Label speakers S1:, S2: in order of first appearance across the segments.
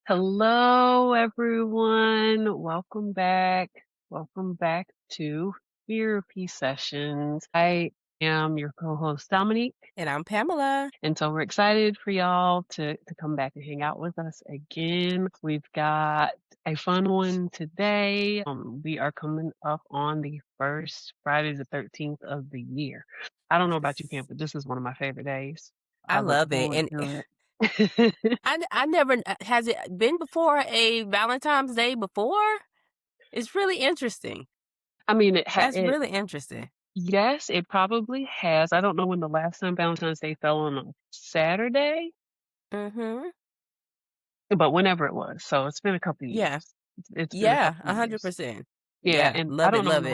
S1: Hello, everyone. Welcome back. Welcome back to Fearapy Sessions. I am your co-host Dominique,
S2: And I'm Pamela.
S1: and so we're excited for y'all to come back and hang out with us again. We've got a fun one today. We are coming up on the first Friday the 13th of the year. I don't know about you, Pam,
S2: Yes.
S1: but this is one of my favorite days.
S2: I
S1: I look
S2: love it.
S1: forward
S2: And
S1: to it.
S2: I never has it been before a Valentine's Day before? It's really interesting.
S1: I mean,
S2: That's really interesting.
S1: yes, it probably has. I don't know when the last time Valentine's Day fell on a Saturday,
S2: Mhm.
S1: but whenever it was. So it's been a couple of
S2: Yeah.
S1: years. It's been a
S2: Yeah,
S1: couple of years.
S2: 100%.
S1: Yeah,
S2: Yeah,
S1: and I
S2: love it,
S1: don't know when
S2: love
S1: the
S2: it.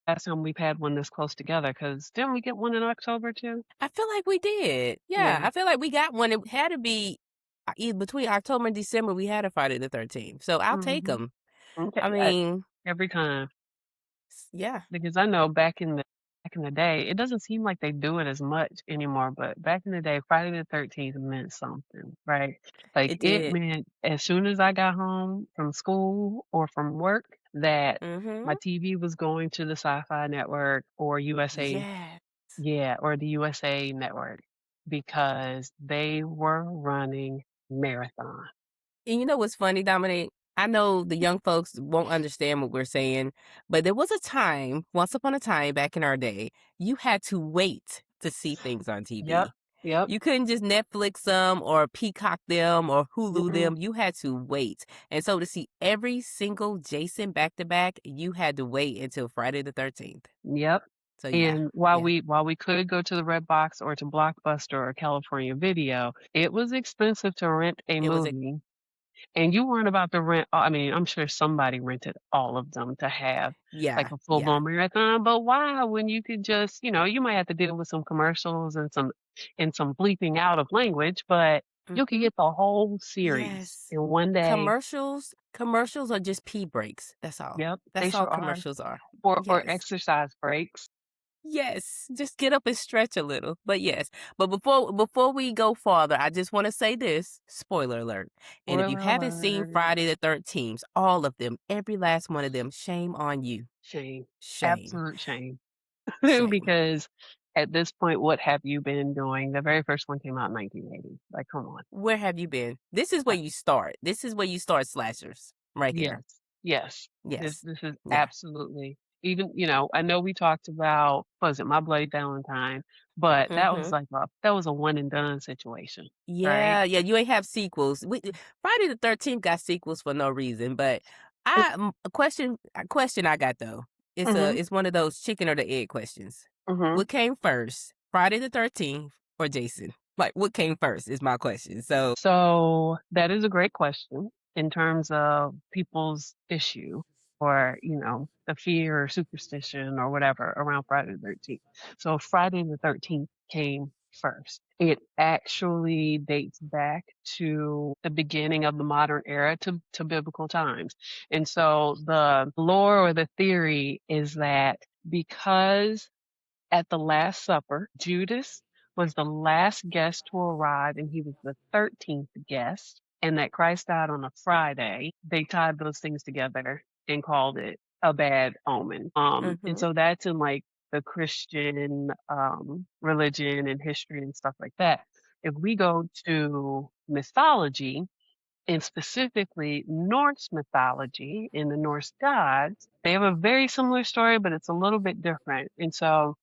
S1: last time we've had one this close together. Because didn't we get one in October too?
S2: I feel like we did. Yeah,
S1: Yeah.
S2: I feel like we got one. It had to be between October and December we had a Friday the 13th. So I'll take
S1: Mhm.
S2: them.
S1: Okay.
S2: I mean,
S1: Every time.
S2: yeah,
S1: Because I know back in the day, it doesn't seem like they do it as much anymore, but back in the day, Friday the 13th meant something, right? Like
S2: it
S1: it
S2: did.
S1: meant as soon as I got home from school or from work that my
S2: Mhm.
S1: TV was going to the Sci-Fi Network or USA,
S2: Yeah.
S1: yeah, or the USA Network because they were running marathon.
S2: And you know what's funny, Dominic? I know the young folks won't understand what we're saying, but there was a time, once upon a time back in our day, you had to wait to see things on
S1: Yep.
S2: TV.
S1: Yep.
S2: You couldn't just Netflix them or Peacock them or Hulu
S1: Mm-mm.
S2: them. You had to wait. And so to see every single Jason back to back, you had to wait until Friday the 13th.
S1: Yep.
S2: So yeah,
S1: And while
S2: yeah.
S1: we could go to the Redbox or to Blockbuster or California Video, it was expensive to rent a
S2: It was a,
S1: movie, and you weren't about to rent I mean, I'm sure somebody rented all of them to have, like,
S2: yeah,
S1: a
S2: yeah.
S1: full-blown marathon, but why when you could just you might have to deal with some commercials and some bleeping out of language, but you could
S2: Hmm.
S1: get the whole series
S2: Yes.
S1: in one day.
S2: Commercials are just pee breaks. That's all.
S1: Yep, they
S2: That's all
S1: sure are.
S2: commercials are.
S1: For
S2: Yes.
S1: exercise breaks.
S2: Yes. Just get up and stretch a little. But yes. But before we go farther, I just want to say this, spoiler alert. And if you
S1: Spoiler
S2: haven't seen
S1: alert.
S2: Friday the 13th, all of them, every last one of them, shame on you.
S1: Shame.
S2: Shame.
S1: Absolute shame.
S2: Shame.
S1: Because at this point, what have you been doing? The very first one came out in 1980. Like, come on.
S2: Where have you been? This is
S1: Uh,
S2: where you start. This is where you start slashers. Right
S1: yes,
S2: here.
S1: yes. This
S2: Yes.
S1: this is
S2: Yeah.
S1: absolutely even. I know we talked about was it My Bloody Valentine, but
S2: Mhm.
S1: that was a one and done situation, right?
S2: Yeah, yeah, you ain't have sequels. Friday the 13th got sequels for no reason, but a question I got though.
S1: Mm-hmm.
S2: It's one of those chicken or the egg questions.
S1: Mm-hmm.
S2: What came first? Friday the 13th or Jason? Like what came first is my question. So,
S1: So that is a great question in terms of people's issue or, the fear or superstition or whatever around Friday the 13th. So Friday the 13th came first. It actually dates back to the beginning of the modern era to biblical times. And so the lore or the theory is that because at the Last Supper, Judas was the last guest to arrive and he was the 13th guest, and that Christ died on a Friday. They tied those things together and called it a bad omen. And
S2: mhm.
S1: so that's in like the Christian religion and history and stuff like that. If we go to mythology, and specifically Norse mythology in the Norse gods, they have a very similar story, but it's a little bit different. And so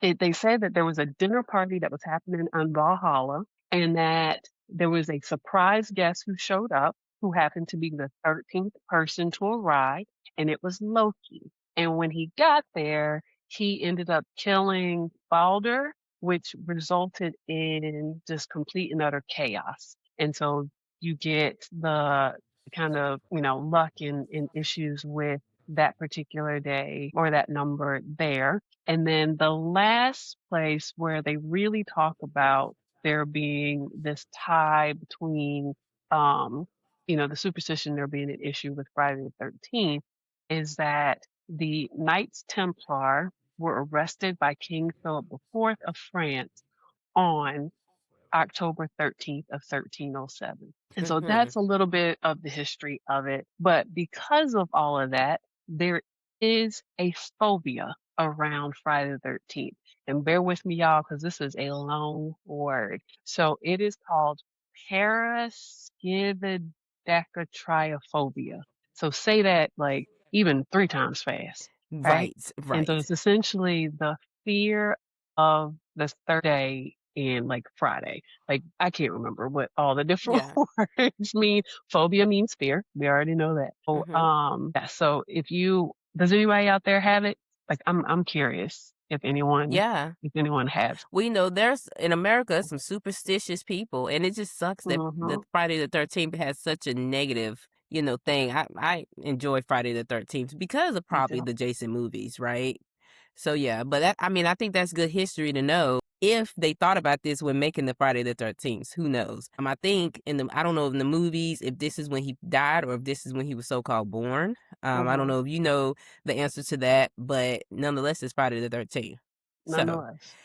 S1: they said that there was a dinner party that was happening on Valhalla and that there was a surprise guest who showed up who happened to be the 13th person to arrive, and it was Loki. And when he got there, he ended up killing Balder, which resulted in just complete and utter chaos. And so you get the kind of, luck and issues with that particular day or that number there. And then the last place where they really talk about there being this tie between, um, the superstition there being an issue with Friday the 13th is that the Knights Templar were arrested by King Philip IV of France on October 13th of 1307. And so
S2: Mhm.
S1: that's a little bit of the history of it. But because of all of that, there is a phobia around Friday the 13th. And bear with me, y'all, because this is a long word. So it is called paraskividacotriophobia. So say that like even 3 times fast, right?
S2: Right,
S1: And so
S2: right.
S1: it's essentially the fear of the third day and like Friday. Like I can't remember what all the different
S2: Yeah.
S1: words mean. Phobia means fear. We already know that. So
S2: Mhm.
S1: yeah, so if you does anybody out there have it? Like I'm curious
S2: Yeah.
S1: if anyone has.
S2: We know there's in America some superstitious people, and it just sucks that
S1: Mhm.
S2: Friday the 13th has such a negative, thing. I enjoy Friday the 13th because of
S1: Me
S2: probably
S1: too.
S2: the Jason movies, right? So yeah, but I mean, I think that's good history to know if they thought about this when making the Friday the 13th. Who knows? I think I don't know in the movies if this is when he died or if this is when he was so called born. I don't
S1: Mhm.
S2: know if you know the answer to that, but nonetheless, it's Friday the 13th. So
S1: Nonetheless.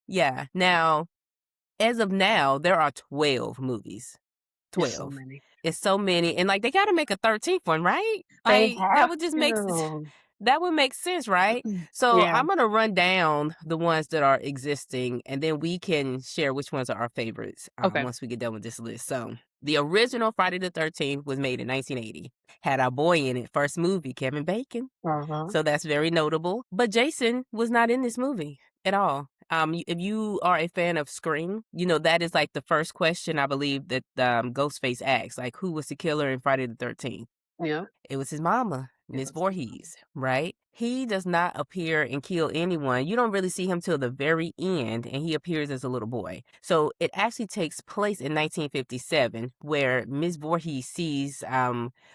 S2: yeah, now as of now, there are 12 movies.
S1: It's so
S2: 12.
S1: many.
S2: It's so many, and, like, they gotta make a 13th one, right?
S1: They
S2: Like, that
S1: have
S2: would just make s
S1: to.
S2: that would make sense, right? So,
S1: Yeah.
S2: I'm gonna run down the ones that are existing, and then we can share which ones are our favorites,
S1: Okay.
S2: once we get done with this list. So, the original Friday the 13th was made in 1980. Had our boy in it, first movie, Kevin Bacon.
S1: Uh-huh.
S2: So that's very notable. But Jason was not in this movie at all. If you are a fan of Scream, that is like the first question I believe that Ghostface asks, like, who was the killer in Friday the 13th?
S1: Yep.
S2: It was his mama,
S1: It
S2: Miss
S1: was his mom.
S2: Voorhees, right? He does not appear and kill anyone. You don't really see him till the very end, and he appears as a little boy. So it actually takes place in 1957, where Miss Voorhees sees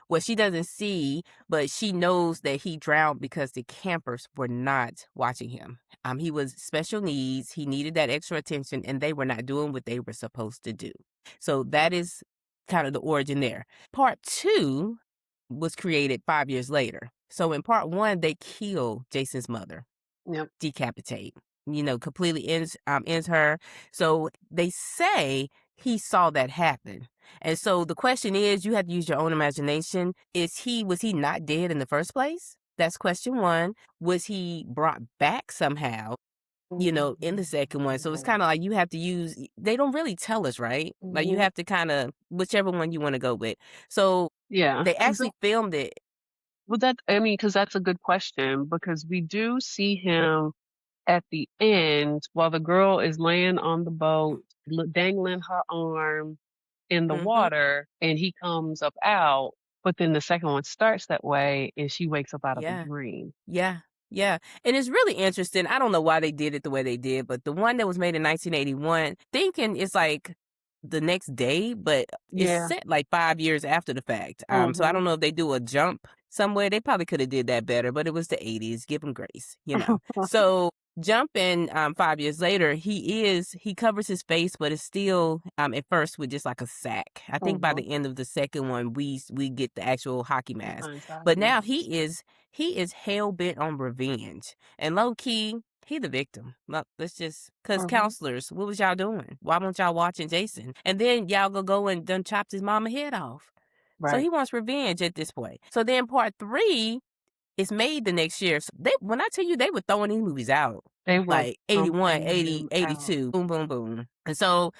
S2: what she doesn't see, but she knows that he drowned because the campers were not watching him. He was special needs. He needed that extra attention, and they were not doing what they were supposed to do. So that is kind of the origin there. Part two was created 5 years later. So in part 1, they kill Jason's mother,
S1: Yep.
S2: decapitate, completely ends her. So they say he saw that happen. And so the question is, you have to use your own imagination. Was he not dead in the first place? That's question 1. Was he brought back somehow? In the second one. So it's
S1: Mhm.
S2: kind of like you have to they don't really tell us, right? Like you
S1: Mhm.
S2: have to kind of, whichever one you want to go with. So
S1: Yeah,
S2: they
S1: 'cause
S2: actually filmed it.
S1: well, that I mean, because that's a good question because we do see him at the end while the girl is laying on the boat, dangling her arm in the
S2: Mhm.
S1: water, and he comes up out. But then the second one starts that way, and she wakes up out of a
S2: Yeah.
S1: dream.
S2: Yeah. Yeah. And it's really interesting. I don't know why they did it the way they did, but the one that was made in 1981, thinking it's like the next day, but it's
S1: Yeah.
S2: set like 5 years after the fact. So I
S1: Mhm.
S2: don't know if they do a jump somewhere. They probably could have did that better, but it was the 80s. Give them grace. So jumping 5 years later, he covers his face, but it's still at first with just like a sack. I think by
S1: Mhm.
S2: the end of the second one, we get the actual hockey
S1: He
S2: mask.
S1: finds out
S2: But
S1: he
S2: now
S1: has.
S2: he is hell bent on revenge. And low key, he the victim. Look, let's just cause
S1: Mhm.
S2: counselors, what was y'all doing? Why weren't y'all watching Jason? And then y'all go and done chopped his mama head off. So
S1: Right.
S2: he wants revenge at this point. So then part 3 is made the next year. So when I tell you they were throwing these movies out,
S1: They were
S2: like 81,
S1: pumping
S2: 80,
S1: him out.
S2: 82, boom, boom, boom. And so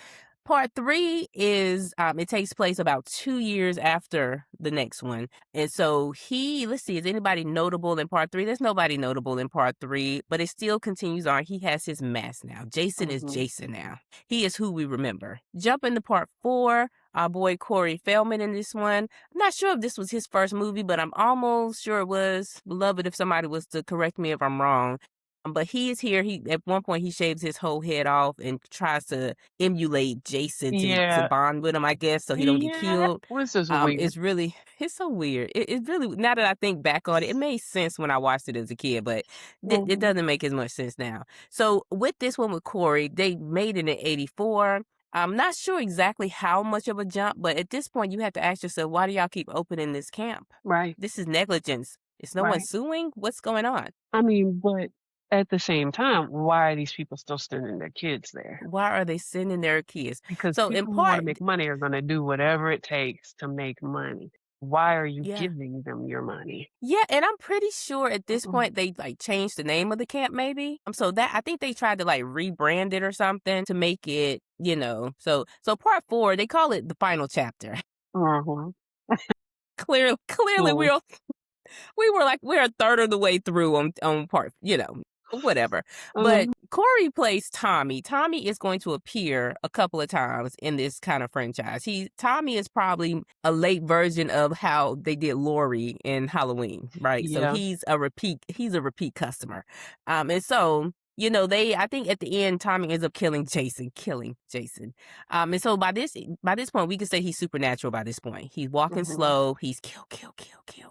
S2: part 3 is, it takes place about 2 years after the next one, and so let's see, is anybody notable in part 3? There's nobody notable in part 3, but it still continues on. He has his mask now. Jason is
S1: Mhm.
S2: Jason now. He is who we remember. Jump into part 4, our boy Corey Feldman in this one. I'm not sure if this was his first movie, but I'm almost sure it was. Love it if somebody was to correct me if I'm wrong. But he is here. He At one point he shaves his whole head off and tries to emulate Jason to
S1: Yeah.
S2: bond with him, I guess, so he don't get
S1: Yeah, that
S2: killed.
S1: was just weird.
S2: It's so weird. It's really, now that I think back on it, it made sense when I watched it as a kid, but it
S1: Mhm.
S2: doesn't make as much sense now. So with this one with Corey, they made it in 84. I'm not sure exactly how much of a jump, but at this point you have to ask yourself, why do y'all keep opening this camp?
S1: Right.
S2: This is negligence. Is no one
S1: Right.
S2: suing? What's going on?
S1: I mean, but at the same time, why are these people still sending their kids there?
S2: Why are they sending their kids?
S1: Because
S2: So in
S1: people who wanna
S2: part,
S1: make money are gonna do whatever it takes to make money. Why are you
S2: yeah.
S1: giving them your money?
S2: Yeah, and I'm pretty sure at this
S1: Mm-mm.
S2: point they like changed the name of the camp maybe. So that I think they tried to like rebrand it or something to make it, So part 4, they call it the final chapter.
S1: Mhm.
S2: Clearly
S1: Mm.
S2: we're a third of the way through on part, whatever. But
S1: Mhm.
S2: Corey plays Tommy. Tommy is going to appear a couple of times in this kind of franchise. Tommy is probably a late version of how they did Laurie in Halloween, right? So
S1: Yeah.
S2: he's a repeat customer. And so I think at the end, Tommy ends up killing Jason. And so by this point, we can say he's supernatural by this point. He's walking
S1: Mhm.
S2: slow. He's kill,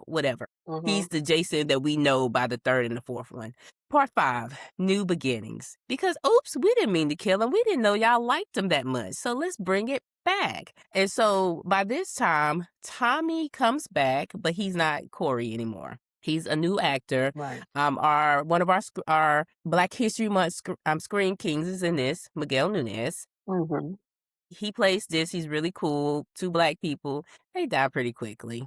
S2: whatever. He's
S1: Mhm.
S2: the Jason that we know by the third and the fourth one. Part 5, New Beginnings. Because, oops, we didn't mean to kill him. We didn't know y'all liked him that much. So let's bring it back. And so by this time, Tommy comes back, but he's not Corey anymore. He's a new actor.
S1: Right.
S2: One of our Black History Month Screen Kings is in this, Miguel Nunez.
S1: Mhm.
S2: He plays this. He's really cool. 2 Black people. They die pretty quickly,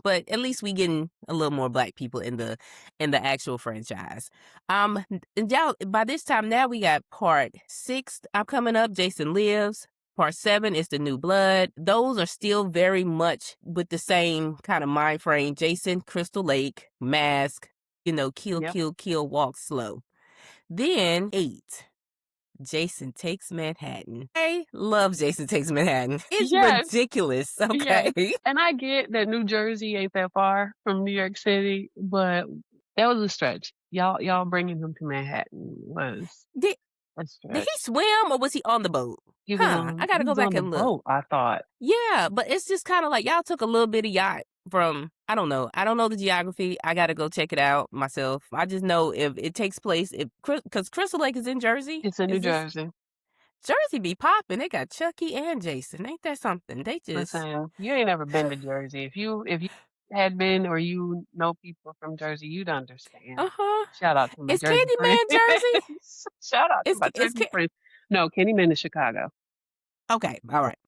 S2: but at least we getting a little more Black people in the actual franchise. And y'all, by this time now we got part 6. I'm coming up. Jason Lives. Part 7 is the New Blood. Those are still very much with the same kind of mind frame. Jason, Crystal Lake, Mask. Kill,
S1: Yep.
S2: kill, kill, walk slow. Then 8. Jason Takes Manhattan. I love Jason Takes Manhattan. It's
S1: Yes.
S2: ridiculous,
S1: Yes.
S2: okay?
S1: And I get that New Jersey ain't that far from New York City, but that was a stretch. Y'all bringing him to Manhattan was
S2: Did
S1: a
S2: did he
S1: stretch.
S2: swim or was he on the boat? I
S1: He
S2: gotta go
S1: was
S2: back
S1: on the
S2: and look.
S1: boat, I thought.
S2: Yeah, but it's just kinda like y'all took a little bitty yacht from I don't know. I don't know the geography. I gotta go check it out myself. I just know if it takes place if because Crystal Lake is in Jersey.
S1: It's in New
S2: Is this
S1: Jersey.
S2: Jersey be popping. They got Chucky and Jason. Ain't that something? They just
S1: Listen, you ain't never been to Jersey. If you had been or you know people from Jersey, you'd understand.
S2: Uh-huh.
S1: Shout out to my
S2: Is
S1: Jersey friends.
S2: Candyman Jersey?
S1: Shout out to
S2: Is
S1: my
S2: is
S1: Jersey friends. No, Kennyman is Chicago.
S2: Okay, all right.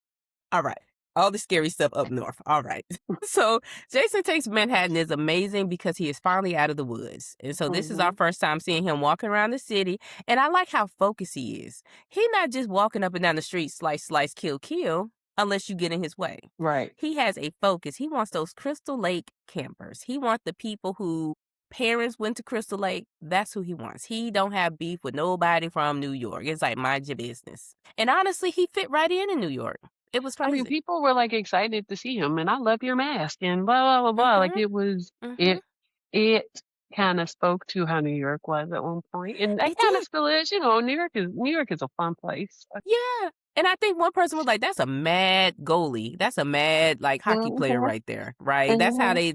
S2: All right. All the scary stuff up north. All right. So Jason Takes Manhattan is amazing because he is finally out of the woods. And so this is our
S1: Mhm.
S2: first time seeing him walking around the city. And I like how focused he is. He's not just walking up and down the street, slice, slice, kill, kill, unless you get in his way.
S1: Right.
S2: He has a focus. He wants those Crystal Lake campers. He wants the people who parents went to Crystal Lake. That's who he wants. He don't have beef with nobody from New York. It's like mind your business. And honestly, he fit right in New York. It was
S1: I mean,
S2: crazy.
S1: people were like excited to see him, and I love your mask, and blah blah blah blah. Like
S2: Mhm.
S1: it was
S2: Mhm.
S1: it it kind of spoke to how New York was at one point, and it
S2: It
S1: kind of
S2: did.
S1: still is. You know, New York is a fun place.
S2: Yeah. And I think one person was like, "That's a mad goalie. That's a mad like hockey player
S1: Mhm.
S2: right there." Right? That's how
S1: Mhm.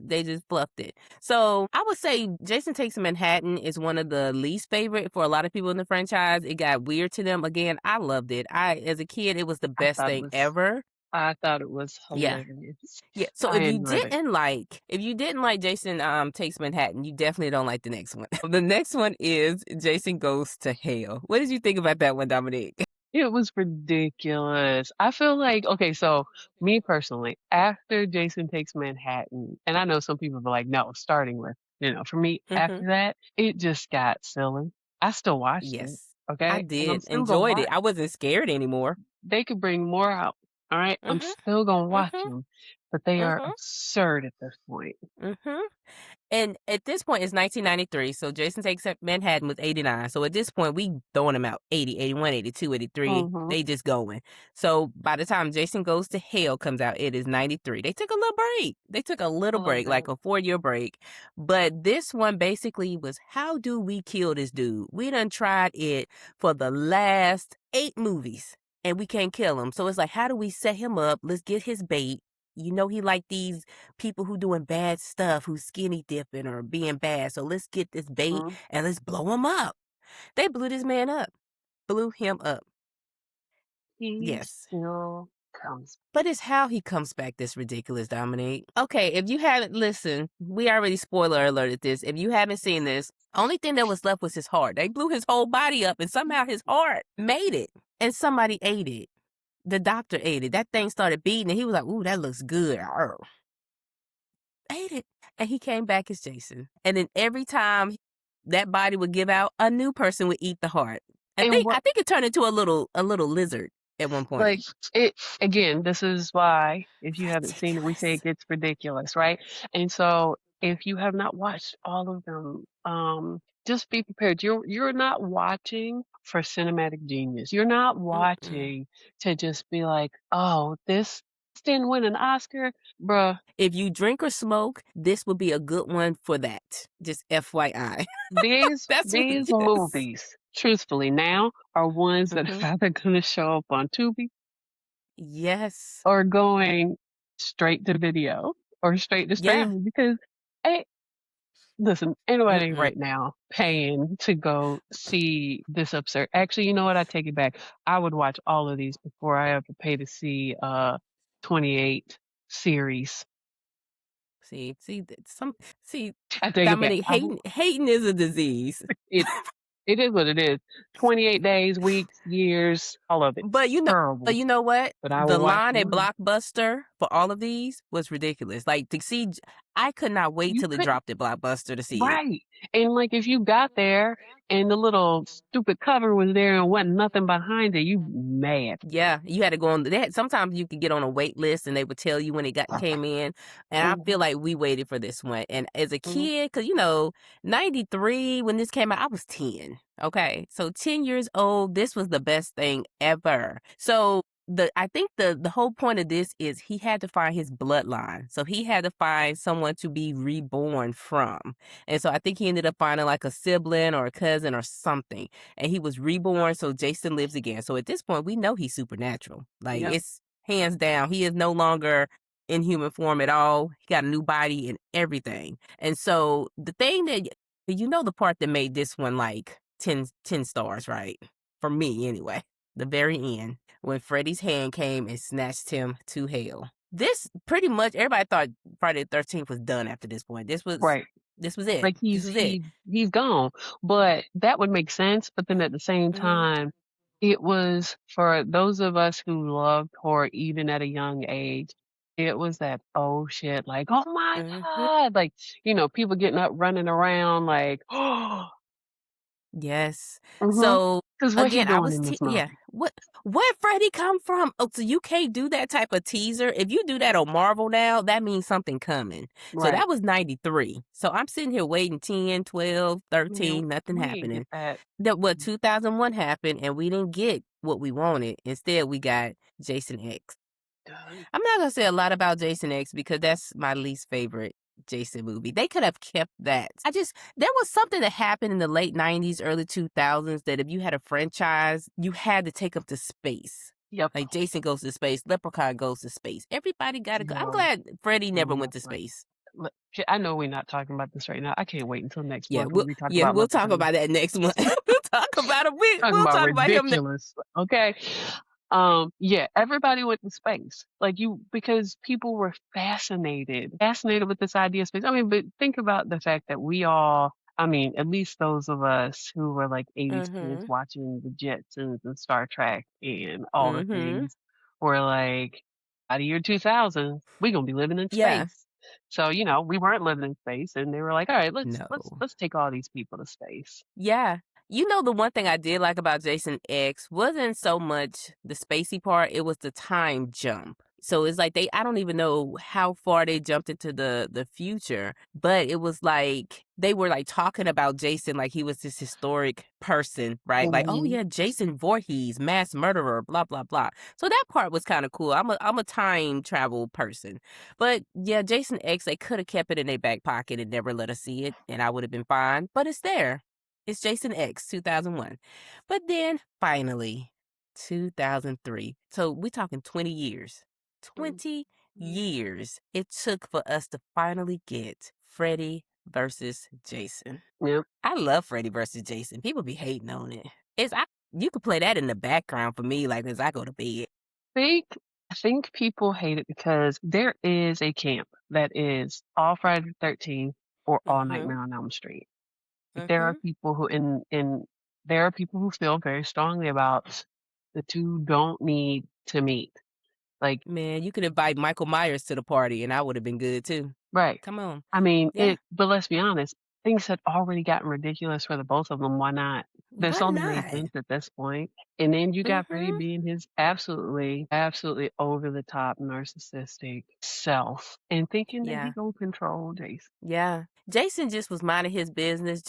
S2: they just fluffed it. So I would say Jason Takes Manhattan is one of the least favorite for a lot of people in the franchise. It got weird to them. Again, I loved it. As a kid, it was the
S1: I
S2: best
S1: thought it
S2: thing
S1: was
S2: ever.
S1: I thought it was
S2: Yeah.
S1: hilarious.
S2: Yeah. So
S1: I enjoyed it.
S2: if you didn't like Jason Takes Manhattan, you definitely don't like the next one. The next one is Jason Goes to Hell. What did you think about that one, Dominique?
S1: It was ridiculous. I feel like okay, so me personally, after Jason Takes Manhattan, and I know some people are like, no, starting with, for me,
S2: Mhm.
S1: after that, it just got silly. I still watched it,
S2: Yes, I
S1: okay? And I'm
S2: did.
S1: still gonna
S2: Enjoyed it.
S1: watch.
S2: I wasn't scared anymore.
S1: They could bring more out. All right. I'm
S2: Mhm.
S1: still gonna watch
S2: Mhm.
S1: them, but they are
S2: Mhm.
S1: absurd at this point.
S2: Mhm. And at this point, it's 1993, so Jason Takes Manhattan was 89. So at this point, we throwing them out 80, 81, 82, 83.
S1: Mm-hmm.
S2: They just going. So by the time Jason Goes to Hell comes out, it is 93. They took a little break. They took a
S1: A
S2: little
S1: little
S2: break, like
S1: bit.
S2: a 4-year break. But this one basically was how do we kill this dude? We done tried it for the last 8 movies and we can't kill him. So it's like, how do we set him up? Let's get his bait. He like these people who doing bad stuff, who's skinny dipping or being bad. So let's get this bait
S1: Mm-hmm.
S2: and let's blow him up. They blew this man up. Blew him up.
S1: He's
S2: Yes.
S1: still comes.
S2: But it's how he comes back that's ridiculous, Dominique. Okay, if you haven't listened, we already spoiler alerted this. If you haven't seen this, only thing that was left was his heart. They blew his whole body up, and somehow his heart made it. And somebody ate it. The doctor ate it. That thing started beating, and he was like, "Ooh, that looks good." Arr. Ate it. And he came back as Jason. And then every time that body would give out, a new person would eat the heart. I
S1: And
S2: think it turned into a little lizard at one point.
S1: like it again, this is why if you haven't seen it, we say
S2: Ridiculous.
S1: it gets ridiculous, right? And so if you have not watched all of them, just be prepared. You're not watching for cinematic genius. You're not
S2: Mm-mm.
S1: watching to just be like, oh, this didn't win an Oscar, bruh.
S2: If you drink or smoke, this would be a good one for that. Just FYI. That's what
S1: These
S2: it is.
S1: movies, truthfully, now are ones that
S2: Mm-hmm.
S1: are either going to show up on Tubi
S2: Yes.
S1: or going straight to video or straight to
S2: Yeah.
S1: streaming because I listen, anybody
S2: Mm-mm.
S1: right now paying to go see this absurd. Actually, you know what? I take it back. I would watch all of these before I ever pay to see 28 series.
S2: See,
S1: I take it back.
S2: Dominique, hating is a disease.
S1: It it is what it is. 28 days, weeks, years, all of it.
S2: But
S1: Terrible.
S2: you know what?
S1: But I
S2: The
S1: will watch
S2: line at
S1: one.
S2: Blockbuster for all of these was ridiculous. Like to see, I could not wait
S1: You
S2: till it
S1: couldn't
S2: dropped at Blockbuster to see it.
S1: right. And like if you got there and the little stupid cover was there and wasn't nothing behind it, you mad.
S2: Yeah, you had to go on. Sometimes you could get on a wait list, and they would tell you when it came in. And I feel
S1: Mhm,
S2: like we waited for this one. And as a
S1: mhm.
S2: kid, because '93 when this came out, I was 10. Okay, so 10 years old, this was the best thing ever. So I think the whole point of this is he had to find his bloodline. So he had to find someone to be reborn from. And so I think he ended up finding like a sibling or a cousin or something, and he was reborn, so Jason lives again. So at this point, we know he's supernatural. Like
S1: Yep.
S2: it's hands down, he is no longer in human form at all. He got a new body and everything. And so the thing that the part that made this one like 10 stars, right? For me anyway. The very end, when Freddy's hand came and snatched him to hell. This pretty much everybody thought Friday the 13th was done after this point.
S1: Right.
S2: This was it.
S1: Like
S2: This
S1: he's
S2: was it.
S1: he's gone. But that would make sense, but then at the same
S2: Mm-hmm.
S1: time, it was for those of us who loved horror even at a young age, it was that oh shit, like, oh my
S2: Mm-hmm.
S1: God. Like, people getting up running around like, oh
S2: Yes.
S1: mm-hmm.
S2: So
S1: Because what he
S2: again, I
S1: doing
S2: was
S1: in this
S2: yeah.
S1: movie?
S2: Where Freddie come from? Oh, so you can't do that type of teaser. If you do that on Marvel now, that means something coming. So
S1: Right.
S2: that was '93. So I'm sitting here waiting 10, 12,
S1: Man,
S2: 13, nothing
S1: we didn't get
S2: happening.
S1: that.
S2: That what 2001 happened, and we didn't get what we wanted. Instead, we got Jason X.
S1: Done.
S2: I'm not gonna say a lot about Jason X because that's my least favorite Jason movie. They could have kept that. There was something that happened in the late '90s, early 2000s that if you had a franchise, you had to take them to space.
S1: Yep.
S2: Like Jason goes to space, Leprechaun goes to space. Everybody got to go. I'm
S1: No,
S2: glad Freddy never went
S1: no,
S2: to
S1: but
S2: space.
S1: shit, I know we're not talking about this right now. I can't wait until next
S2: Yeah,
S1: month when we talk
S2: yeah,
S1: about
S2: we'll talk
S1: Leprechaun.
S2: about that next month. We'll talk about him.
S1: Talking
S2: We'll
S1: about
S2: talk about him next.
S1: ridiculous. Okay. Yeah, everybody went to space. Like because people were fascinated with this idea of space. I mean, but think about the fact that I mean, at least those of us who were like 80s kids
S2: Mm-hmm.
S1: watching the Jetsons and Star Trek and all the
S2: Mm-hmm.
S1: things were like, by the year 2000, we're gonna be living in
S2: Yeah.
S1: space. So, we weren't living in space and they were like, all right, let's let's
S2: No.
S1: let's take all these people to space.
S2: Yeah. The one thing I did like about Jason X wasn't so much the spacey part, it was the time jump. So it's like I don't even know how far they jumped into the future, but it was like they were like talking about Jason like he was this historic person, right? Like, oh
S1: Mhm.
S2: yeah, Jason Voorhees, mass murderer, blah blah blah. So that part was kind of cool. I'm a time travel person. But yeah, Jason X, they could have kept it in their back pocket and never let us see it, and I would have been fine. But it's there. It's Jason X 2001. But then finally, 2003. So we're talking 20 years. 20 years it took for us to finally get Freddy versus Jason.
S1: Yep.
S2: I love Freddy versus Jason. People be hating on it. You could play that in the background for me, like as I go to bed.
S1: See? I think people hate it because there is a camp that is all Friday the 13th or all
S2: Mhm.
S1: Nightmare on Elm Street. Like, there are
S2: Mhm.
S1: people who and there are people who feel very strongly about the 2 don't need to meet. Like,
S2: Man, you could invite Michael Myers to the party, and I would have been good too.
S1: right.
S2: Come on.
S1: I mean,
S2: Yeah.
S1: but let's be honest, things had already gotten ridiculous for the both of them, why not? This
S2: Why
S1: only made
S2: not?
S1: sense at this point, and then you got Freddie
S2: Mhm.
S1: being his absolutely, absolutely over the top narcissistic self and thinking that he
S2: Yeah.
S1: gonna control Jason.
S2: Yeah. Jason just was minding his business.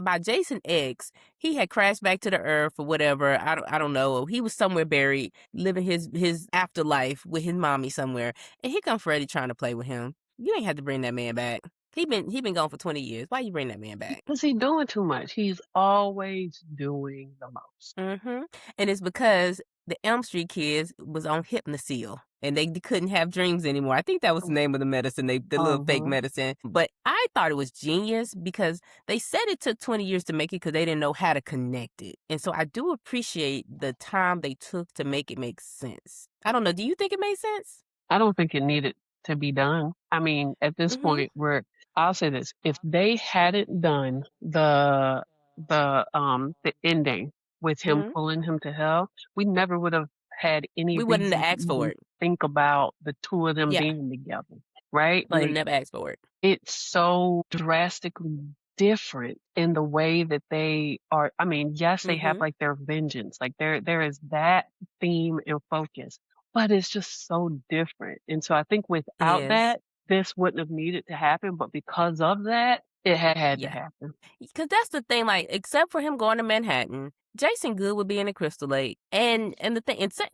S2: By Jason X, he had crashed back to the earth or whatever. I don't know. He was somewhere buried, living his afterlife with his mommy somewhere. And here come Freddie trying to play with him. You ain't had to bring that man back. He been gone for 20 years. Why you bring that man back?
S1: Because he doing too much. He's always doing the most.
S2: Mhm. And it's because the Elm Street kids was on Hypnosil and they couldn't have dreams anymore. I think that was the name of the medicine, the little fake
S1: Uh-huh.
S2: medicine. But I thought it was genius because they said it took 20 years to make it because they didn't know how to connect it. And so I do appreciate the time they took to make it make sense. I don't know. Do you think it made sense?
S1: I don't think it needed to be done. I mean, at this
S2: Mhm.
S1: point, I'll say this: if they hadn't done the ending with him
S2: Mhm.
S1: pulling him to hell, we never would have had any
S2: We wouldn't have
S1: reason to
S2: asked for
S1: even
S2: it.
S1: think about the two of them
S2: Yeah.
S1: being together, right?
S2: We wouldn't
S1: Like,
S2: have asked for it.
S1: it's so drastically different in the way that they are. I mean, yes, they have,
S2: Mhm.
S1: like, their vengeance, like, there is that theme and focus, but it's just so different, and so I think
S2: It
S1: without
S2: is.
S1: that, this wouldn't have needed to happen, but because of that, it had to
S2: Yeah.
S1: happen.
S2: Because that's the thing, like, except for him going to Manhattan, Jason Good would be in the Crystal Lake, and the thing, and same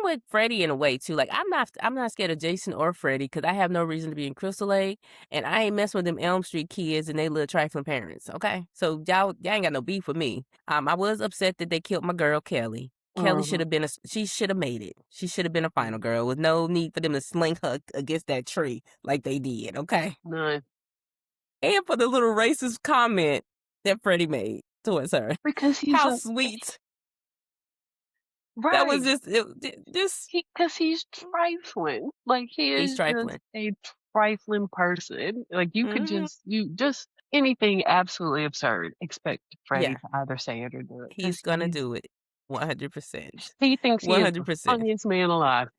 S2: with Freddie in a way too. Like, I'm not scared of Jason or Freddie because I have no reason to be in Crystal Lake, and I ain't messing with them Elm Street kids and they little trifling parents. Okay, so y'all ain't got no beef with me. I was upset that they killed my girl Kelly. Kelly should
S1: Mhm,
S2: have been she should have made it. She should have been a final
S1: mhm.
S2: girl with no need for them to sling her against that tree like they did. Okay.
S1: None.
S2: And for the little racist comment that Freddie made towards her.
S1: Because he's
S2: How
S1: a
S2: sweet. That was
S1: right.
S2: just
S1: Because he's trifling. Like, he
S2: he's
S1: is just
S2: trifling.
S1: a trifling person. Like,
S2: Mhm.
S1: you just anything absolutely absurd, expect Freddie
S2: Yeah,
S1: to either say it or do it
S2: he's
S1: because
S2: gonna do it. 100%.
S1: he thinks he is the
S2: 100%.
S1: funniest man alive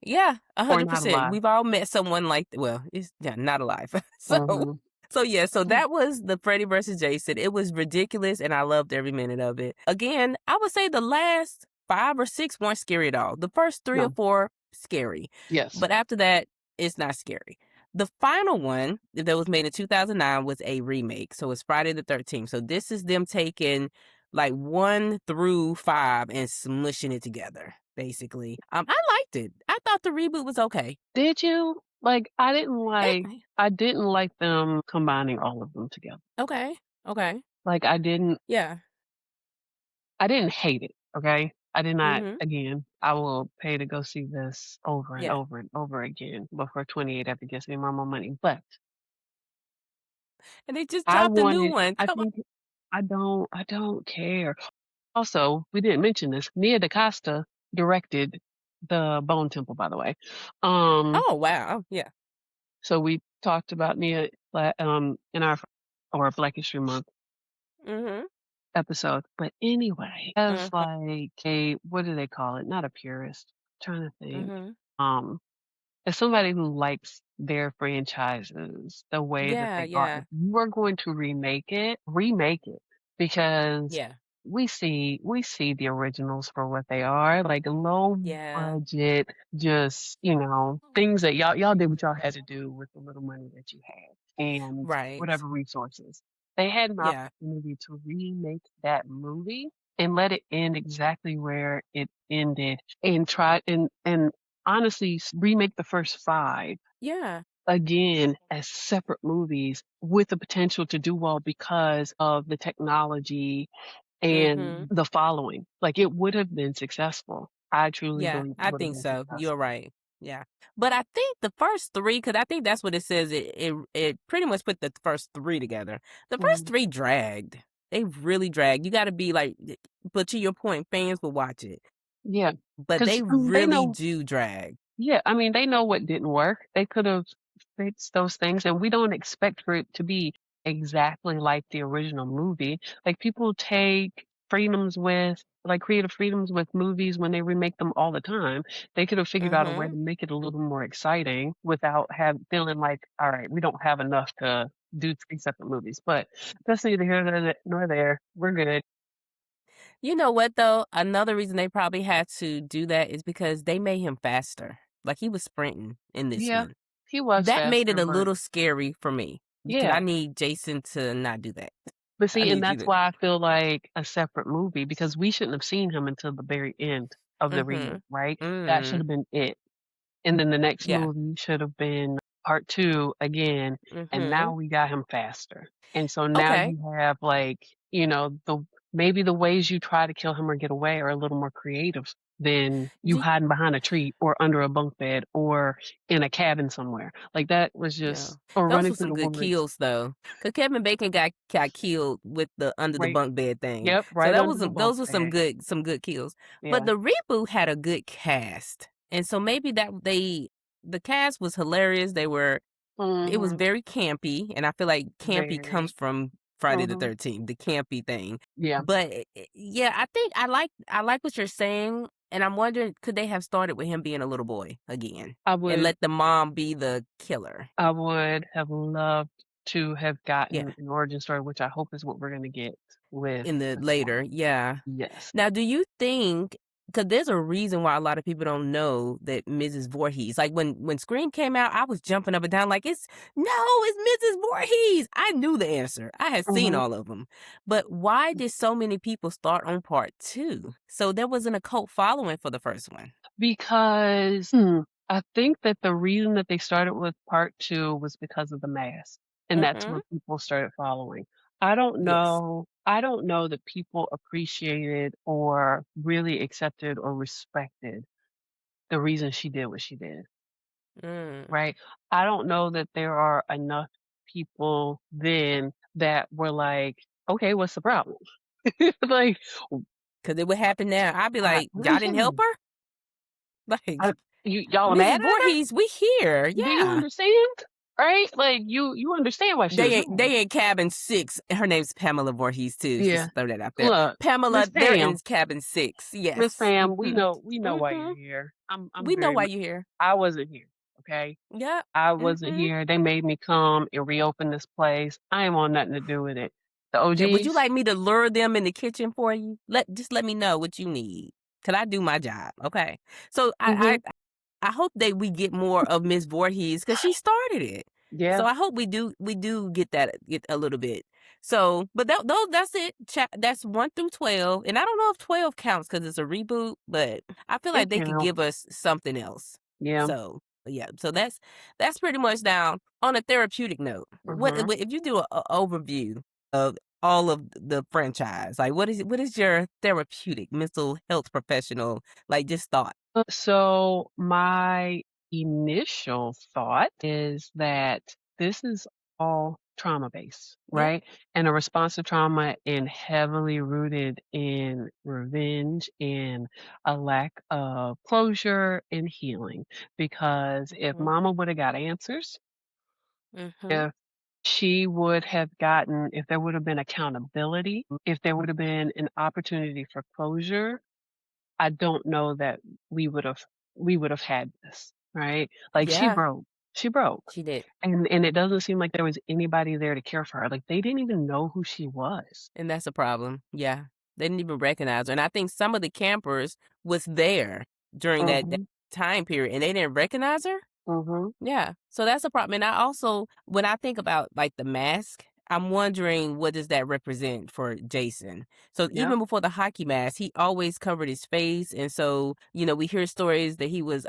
S2: Yeah,
S1: or not
S2: 100%.
S1: alive.
S2: We've all met someone like well, it's yeah, not alive. So
S1: Mhm.
S2: yeah, so that was the Freddy versus Jason. It was ridiculous and I loved every minute of it. Again, I would say the last 5 or 6 weren't scary at all. The first 3 or
S1: No.
S2: 4 scary.
S1: Yes.
S2: But after that, it's not scary. The final one that was made in 2009 was a remake. So it's Friday the 13th. So this is them taking like 1 through 5 and smushing it together, basically. I liked it. I thought the reboot was okay.
S1: Did you? Like,
S2: Eh,
S1: I didn't like them combining all of them together.
S2: okay. Okay.
S1: Like,
S2: Yeah.
S1: I didn't hate it, okay? I did not
S2: Mhm.
S1: again, I will pay to go see this over and
S2: Yeah.
S1: over and over again, but for 28 that gets me more money, but
S2: And they just
S1: I
S2: dropped a new
S1: wanted
S2: one.
S1: I
S2: Come on.
S1: think I don't care. Also, we didn't mention this, Nia DaCosta directed the Bone Temple, by the way. Um,
S2: Oh, wow. Yeah.
S1: so we talked about Nia, in our Black History Month
S2: Mhm.
S1: episode, but anyway, as,
S2: Mhm.
S1: like, a what do they call it? Not a purist, trying to think.
S2: Mhm.
S1: Um as somebody who likes their franchises the way that
S2: Yeah,
S1: they are, if
S2: yeah.
S1: you are going to remake it because
S2: Yeah.
S1: we see the originals for what they are, like low
S2: Yeah.
S1: budget, just, things that y'all did what y'all had to do with the little money that you had and
S2: Right.
S1: whatever resources. They had an
S2: Yeah.
S1: opportunity to remake that movie and let it end exactly where it ended and try and honestly remake the first 5
S2: Yeah.
S1: again as separate movies with the potential to do well because of the technology and
S2: Mhm.
S1: the following. Like, it would have been successful. I truly
S2: Yeah,
S1: believe it
S2: I
S1: would have
S2: think
S1: been
S2: so. You're
S1: successful.
S2: right. Yeah. But I think the first 3, because I think that's what it says, it pretty much put the first 3 together. The first
S1: Mhm.
S2: 3 dragged. They really dragged. You gotta be like but to your point, fans will watch it.
S1: Yeah,
S2: but they
S1: 'cause, they
S2: really
S1: know.
S2: do drag.
S1: Yeah, I mean, they know what didn't work. They could have fixed those things, and we don't expect for it to be exactly like the original movie. Like, people take freedoms with like, creative freedoms with movies when they remake them all the time. They could have figured out a way
S2: Mhm.
S1: to make it a little more exciting without feeling like, "Alright, we don't have enough to do 3 separate movies," but that's neither here nor there. We're good.
S2: You know what, though? Another reason they probably had to do that is because they made him faster. Like, he was sprinting in this
S1: Yeah,
S2: one.
S1: he was
S2: That made it
S1: faster,
S2: a
S1: but
S2: little scary for me because I
S1: yeah.
S2: need Jason to not do that.
S1: But
S2: I
S1: see, and
S2: need you
S1: that's
S2: to
S1: why I feel like a separate movie because we shouldn't have seen him until the very end of the remake,
S2: Mhm.
S1: right? That should
S2: Mm.
S1: have been it. And then the next
S2: Yeah.
S1: movie should have been part 2 again, and now
S2: Mhm.
S1: we got him faster. And so now
S2: Okay.
S1: you have, like, the maybe the ways you try to kill him or get away are a little more creative than you
S2: Do
S1: hiding behind a tree or under a bunk bed or in a cabin somewhere. Like, that was
S2: Yeah.
S1: just or
S2: Those
S1: running
S2: were
S1: through
S2: some
S1: the
S2: good
S1: woods,
S2: kills, though, because Kevin Bacon got killed with the under the
S1: right.
S2: bunk bed thing.
S1: Yep,
S2: So
S1: right
S2: that
S1: under
S2: was
S1: the bunk
S2: those were
S1: bed.
S2: some good kills. But
S1: Yeah.
S2: the reboot had a good cast, and so maybe that the cast was hilarious. It was
S1: Mhm.
S2: very campy, and I feel like campy comes
S1: Very.
S2: from Friday the
S1: Mhm.
S2: 13th, the campy thing.
S1: Yeah.
S2: But, yeah, I think I like what you're saying, and I'm wondering, could they have started with him being a little boy again
S1: I
S2: and
S1: would
S2: let the mom be the killer?
S1: I would have loved to have
S2: Yeah,
S1: gotten an origin story, which I hope is what we're gonna get with
S2: in the
S1: this
S2: later,
S1: one.
S2: yeah.
S1: Yes.
S2: Now, do you think? Because there's a reason why a lot of people don't know that Mrs. Voorhees, like, when Scream came out, I was jumping up and down like, It's Mrs. Voorhees!" I knew the answer. I had seen
S1: Mhm.
S2: all of them. But why did so many people start on part 2? So there wasn't a cult following for the first one.
S1: Because, I think that the reason that they started with part 2 was because of the mask, and that's
S2: Mhm.
S1: where people started following.
S2: Yes.
S1: I don't know that people appreciated or really accepted or respected the reason she did what she did.
S2: Mm.
S1: Right? I don't know that there are enough people then that were like, "Okay, what's the problem?" Like,
S2: Because it would happen now. I'd be
S1: I
S2: like, "Y'all didn't help
S1: mhm.
S2: her?" Like,
S1: Y'all are mad
S2: "Mrs.
S1: at her?
S2: Voorhees, we here."
S1: Do you
S2: Yeah.
S1: understand? Right? Like, you understand why she was mad.
S2: They in cabin 6. Her name's Pamela Voorhees too, just
S1: Yeah.
S2: to throw that out there.
S1: Look,
S2: Pamela,
S1: Miss
S2: they're in
S1: Pam,
S2: cabin 6.
S1: Miss
S2: Yes.
S1: Pam,
S2: Mhm.
S1: we know why you're
S2: Mhm.
S1: here. I'm
S2: We know
S1: very
S2: why
S1: much
S2: you're here.
S1: I wasn't here, okay?
S2: Yep.
S1: I wasn't
S2: Mhm.
S1: here. They made me come and reopen this place. I ain't want nothing to do with it. The
S2: Yeah, would you
S1: OGs?
S2: like me to lure them in the kitchen for you? Let me know what you need. Can I do my job? Okay. So
S1: Mhm.
S2: I hope that we get more of Miss Voorhees because she started it.
S1: Yeah.
S2: So I hope we do get a little bit. So, but that's it. That's 1 through 12, and I don't know if 12 counts because it's a reboot, but I feel
S1: It
S2: like they could
S1: counts.
S2: give us something else.
S1: Yeah.
S2: So yeah, so that's pretty much down on a therapeutic note.
S1: Mhm.
S2: If you do a overview of all of the franchise, like what is your therapeutic mental health professional like just thought?
S1: So my initial thought is that this is all trauma based,
S2: Yep.
S1: right? And a response to trauma and heavily rooted in revenge and a lack of closure and healing. Because if
S2: Mhm.
S1: mama would have got answers,
S2: Mhm.
S1: if she would have gotten, if there would have been accountability, if there would have been an opportunity for closure, I don't know that we would've we would've had this, right? Like, she
S2: Yeah,
S1: broke. She broke,
S2: she did.
S1: and it doesn't seem like there was anybody there to care for her, like, they didn't even know who she was.
S2: And that's a problem. Yeah. They didn't even recognize her. And I think some of the campers was there during that
S1: Mhm,
S2: time period and they didn't recognize her.
S1: mhm,
S2: Yeah. So that's a problem. And I also, when I think about like the mask, I'm wondering what does that represent for Jason? So
S1: yeah.
S2: even before the hockey mask, he always covered his face. And so, we hear stories that he was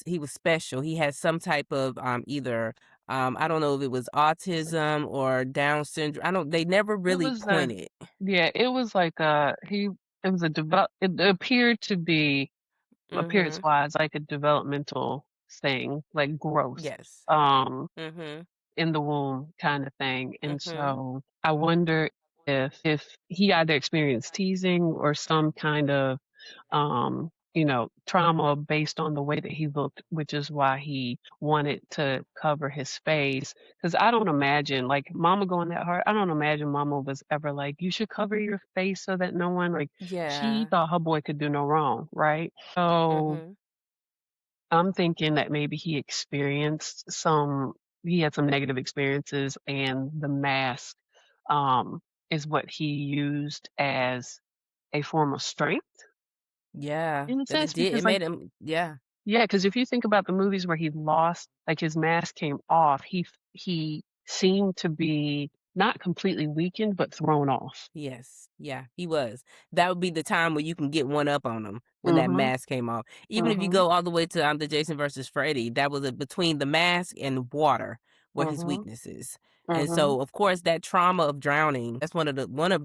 S2: he was special. He had some type of either I don't know if it was autism or Down syndrome. I don't they never
S1: It
S2: really
S1: was a
S2: pointed.
S1: yeah, it was like it was a develop it appeared to be,
S2: Mhm.
S1: appearance-wise, like a developmental thing, like growth,
S2: Yes.
S1: um
S2: Mhm.
S1: in the womb kinda thing, and
S2: Mhm.
S1: so I wonder if he either experienced teasing or some kind of trauma based on the way that he looked, which is why he wanted to cover his face. Because I don't imagine, like, mama going that hard, I don't imagine mama was ever like, you should cover your face so that no one, like, she
S2: Yeah.
S1: thought her boy could do no wrong, right? So
S2: Mhm.
S1: I'm thinking that maybe he had some negative experiences, and the mask um, is what he used as a form of strength
S2: Yeah.
S1: in a
S2: That it
S1: sense,
S2: did. It
S1: because like,
S2: made him. Yeah.
S1: yeah, because if you think about the movies where he lost, like his mask came off, he seemed to be not completely weakened, but thrown off.
S2: Yes. Yeah, he was. That would be the time where you can get one up on him when that
S1: Mhm.
S2: mask came off. Even if you
S1: Mhm.
S2: go all the way to the Jason versus Freddy, that was between the mask and water were his
S1: Mhm.
S2: weaknesses. And
S1: Mhm.
S2: so, of course, that trauma of drowning, that's one of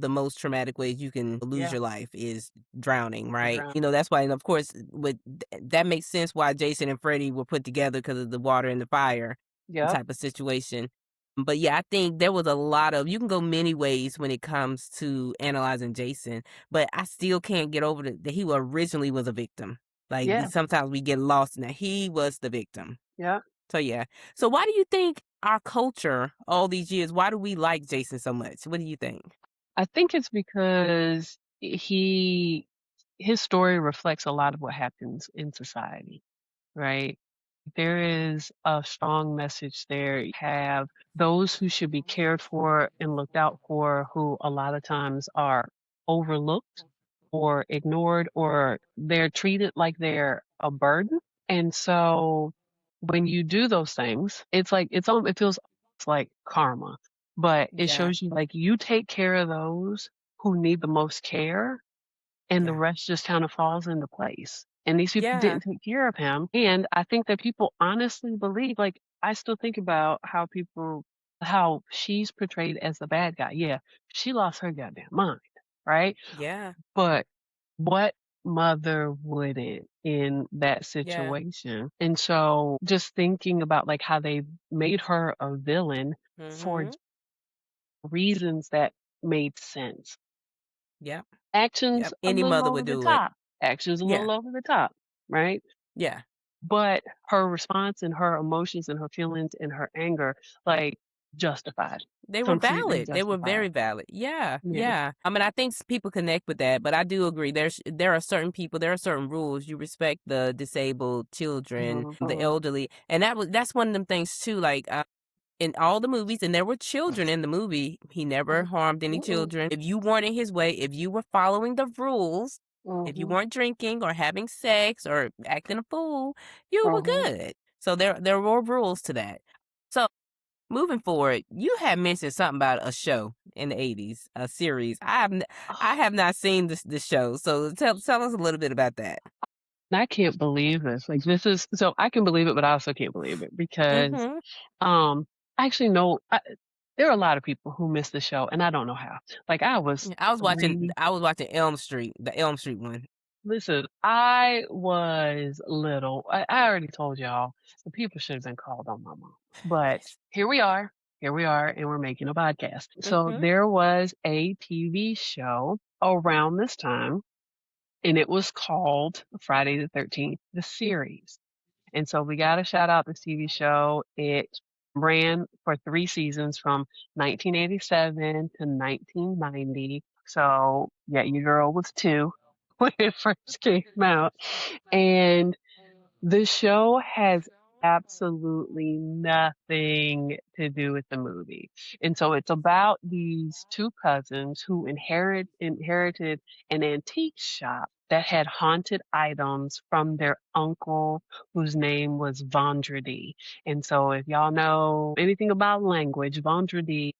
S2: the most traumatic ways you can lose
S1: Yeah.
S2: your life is drowning, right?
S1: Drown.
S2: That's why, and of course, that makes sense why Jason and Freddy were put together because of the water and the fire
S1: Yep.
S2: type of situation. But yeah, I think there was a lot of you can go many ways when it comes to analyzing Jason, but I still can't get over that he originally was a victim. Like
S1: Yeah.
S2: sometimes we get lost in that he was the victim.
S1: Yep.
S2: So yeah. So why do you think our culture all these years, why do we like Jason so much? What do you think?
S1: I think it's because his story reflects a lot of what happens in society, right? There is a strong message there. You have those who should be cared for and looked out for, who a lot of times are overlooked or ignored, or they're treated like they're a burden. And so when you do those things, it feels like karma, but it
S2: Yeah.
S1: shows you like you take care of those who need the most care, and the
S2: Yeah.
S1: rest just kind of falls into place. And these people
S2: Yeah.
S1: didn't take care of him. And I think that people honestly believe, like, I still think about how she's portrayed as the bad guy. Yeah, she lost her goddamn mind, right?
S2: Yeah.
S1: But what mother wouldn't in that
S2: Yeah.
S1: situation? And so just thinking about like how they made her a villain for
S2: Mhm.
S1: reasons that made sense.
S2: Yep.
S1: Actions
S2: Yep.
S1: a
S2: Any
S1: little
S2: mother
S1: over
S2: would
S1: the
S2: do it.
S1: top. Actions a
S2: Yeah.
S1: little over the top, right?
S2: Yeah.
S1: But her response and her emotions and her feelings and her anger, like, justified.
S2: They were
S1: Completely
S2: valid. They were
S1: justified.
S2: very valid. Yeah,
S1: Yeah.
S2: yeah. I mean, I think people connect with that, but I do agree. There are certain people, there are certain rules. You respect the disabled children, the
S1: Mhm.
S2: elderly, and that's one of them things too. Like in all the movies, and there were children in the movie. He never
S1: Mhm.
S2: harmed any
S1: Mm-mm.
S2: children. If you weren't in his way, if you were following the rules, if you
S1: Mhm.
S2: weren't drinking or having sex or acting a fool, you were
S1: Mhm.
S2: good. So there were rules to that. So moving forward, you had mentioned something about a show in the '80s, a series. I have not seen this show, so tell us a little bit about that.
S1: And I can't believe this. Like, this is so I can believe it, but I also can't believe it because,
S2: Mhm.
S1: um, I actually know there are a lot of people who miss the show, and I don't know how. Like, I was
S2: Yeah, I was watching
S1: 3.
S2: I was watching Elm Street, the Elm Street one.
S1: Listen, I was little. I already told y'all, the people should have been called on my mom. But here we are. Here we are, and we're making a podcast. So
S2: Mhm.
S1: there was a TV show around this time, and it was called Friday the 13th, the series. And so we got to shout out this TV show. It ran for 3 seasons from 1987 to 1990. So yeah, your girl was 2 when it first came out. And the show has absolutely nothing to do with the movie. And so it's about these 2 cousins who inherited an antique shop that had haunted items from their uncle, whose name was Vendredi. And so if y'all know anything about language, Vendredi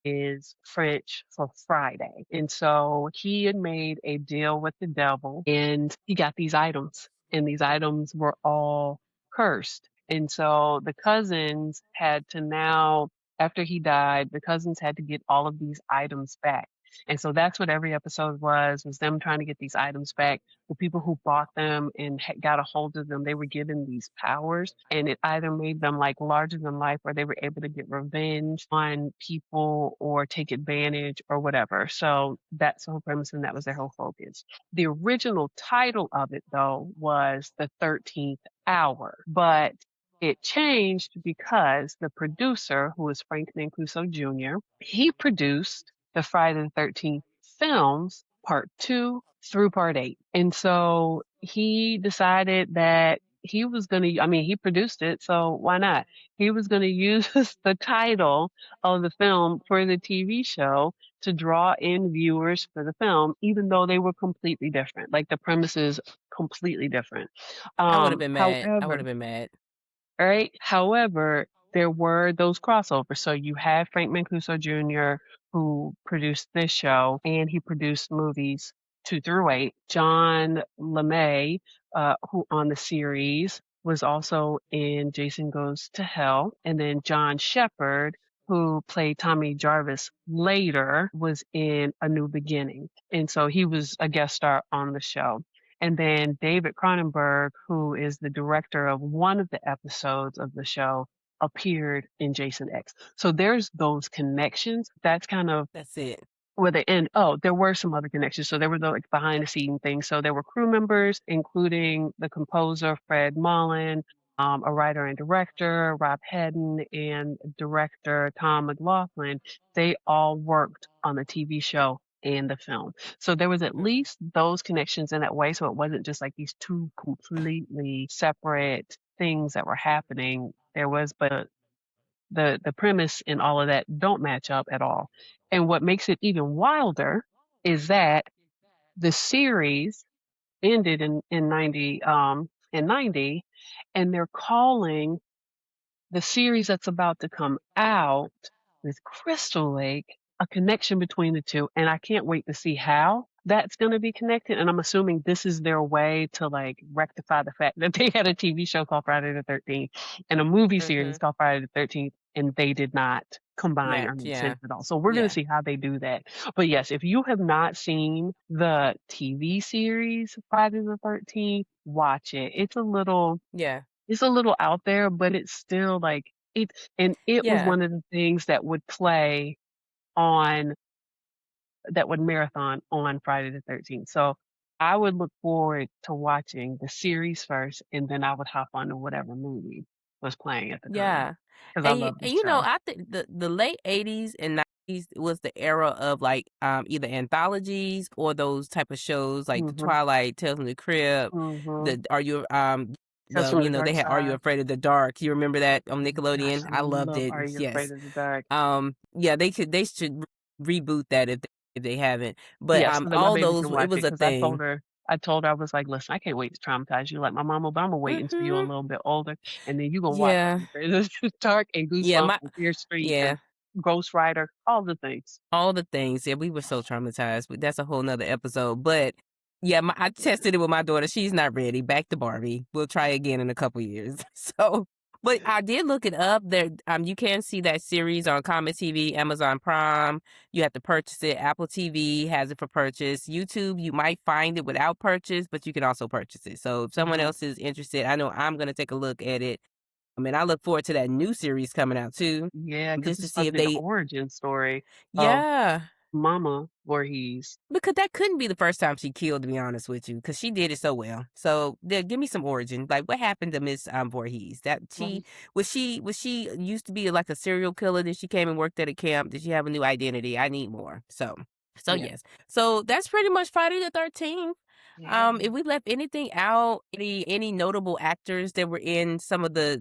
S1: is French for Friday. And so he had made a deal with the devil, and he got these items, and these items were all cursed. And so the cousins had to now, after he died, the cousins had to get all of these items back. And so that's what every episode was them trying to get these items back. The people who bought them and got a hold of them, they were given these powers, and it either made them like larger than life, or they were able to get revenge on people or take advantage or whatever. So that's the whole premise, and that was their whole focus. The original title of it, though, was The 13th Hour, but it changed because the producer, who was Frank Mancuso Jr., he produced the Friday the 13th films, part 2 through part 8. And so he decided that he was going to, I mean, he produced it, so why not? He was going to use the title of the film for the TV show to draw in viewers for the film, even though they were completely different. Like the premise is completely different.
S2: I would have been mad. I would
S1: However,
S2: have been mad.
S1: right? However, there were those crossovers. So you had Frank Mancuso Jr., who produced this show, and he produced movies 2 through 8. John LeMay, who on the series was also in Jason Goes to Hell. And then John Shepherd, who played Tommy Jarvis later, was in A New Beginning. And so he was a guest star on the show. And then David Cronenberg, who is the director of one of the episodes of the show, appeared in Jason X. So there's those connections. That's kind of
S2: That's it.
S1: where they end. Oh, there were some other connections. So there were the like behind the scene things. So there were crew members, including the composer Fred Mullen, a writer and director Rob Hedden, and director Tom McLaughlin. They all worked on the TV show and the film. So there was at
S2: Mm.
S1: least those connections in that way. So it wasn't just like these two completely separate things that were happening. There was, but the premise and all of that don't match up at all. And what makes it even wilder is that the series ended in 90, and they're calling the series that's about to come out with Crystal Lake a connection between the two, and I can't wait to see how that's going to be connected. And I'm assuming this is their way to like rectify the fact that they had a TV show called Friday the 13th and a movie series
S2: Mhm.
S1: called Friday the 13th, and they did not combine or
S2: Match.
S1: make
S2: Yeah.
S1: sense at all. So we're going to
S2: Yeah.
S1: see how they do that. But yes, if you have not seen the TV series Friday the 13th, watch it.
S2: Yeah.
S1: It's a little out there, but it's still like it, and it was
S2: Yeah.
S1: one of the things that would play on that would marathon on Friday the 13th. So I would look forward to watching the series first, and then I would hop on to whatever movie was playing at the time
S2: Yeah.
S1: because I love
S2: And
S1: this
S2: you know,
S1: show.
S2: I think the late 80s and 90s was the era of like either anthologies or those type of shows like the
S1: Mhm,
S2: Twilight, Tales from the Crypt,
S1: mhm.
S2: the Are You
S1: Tales from the
S2: they
S1: Dark
S2: had Are You
S1: Side.
S2: Afraid of the Dark? You remember that on
S1: Oh my gosh,
S2: Nickelodeon?
S1: I
S2: I loved
S1: love
S2: it.
S1: Are You Afraid
S2: Yes.
S1: of the Dark?
S2: Yeah, they should reboot that if they haven't. But
S1: Yeah, so that my
S2: all
S1: baby
S2: those
S1: can
S2: it
S1: watch
S2: was
S1: it
S2: a
S1: because
S2: thing.
S1: I told her, I was like, "Listen, I can't wait to traumatize you like my mama, but Imma wait until you're a
S2: Mhm.
S1: little bit older, and then you gonna watch Are
S2: Yeah.
S1: You Afraid of the Dark and
S2: Yeah,
S1: Goosebumps
S2: my
S1: and Fear Street
S2: yeah.
S1: and Ghost Rider, all the things."
S2: All the things. Yeah, we were so traumatized, but that's a whole nother episode. But yeah, I tested it with my daughter. She's not ready. Back to Barbie. We'll try again in a couple years. So, but I did look it up. There, you can see that series on Comet TV, Amazon Prime. You have to purchase it. Apple TV has it for purchase. YouTube, you might find it without purchase, but you can also purchase it. So if someone
S1: Mhm.
S2: else is interested, I know I'm gonna take a look at it. I mean, I look forward to that new series coming out too,
S1: Yeah, because
S2: just
S1: it's
S2: to see
S1: supposed to
S2: if
S1: be the
S2: they.
S1: origin story of
S2: Yeah.
S1: Mama Voorhees.
S2: Because that couldn't be the first time she killed, to be honest with you, because she did it so well. So give me some origin. Like what happened to Miss Voorhees? That
S1: Right.
S2: she used to be like a serial killer, then she came and worked at a camp. Did she have a new identity? I need more. So
S1: Yeah.
S2: yes. So that's pretty much Friday the 13th.
S1: Yeah.
S2: If we left anything out, any notable actors that were in some of the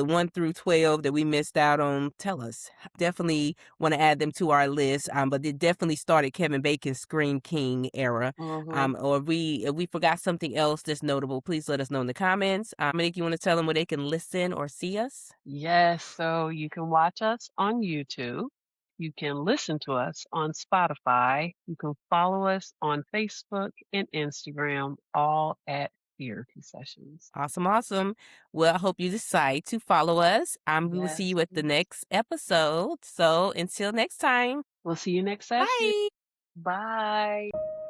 S2: 1 through 12 that we missed out on, tell us. Definitely want to add them to our list. But it definitely started Kevin Bacon's Scream King era.
S1: Mhm.
S2: Or if we forgot something else that's notable, please let us know in the comments. Nick, you want to tell them where they can listen or see us?
S1: Yes, so you can watch us on YouTube. You can listen to us on Spotify. You can follow us on Facebook and Instagram, all at Fearapy Sessions.
S2: Awesome. Well, I hope you decide to follow us. We will see
S1: Yes,
S2: you at the
S1: please.
S2: next episode. So until next time,
S1: We'll see you next session.
S2: bye.
S1: Bye.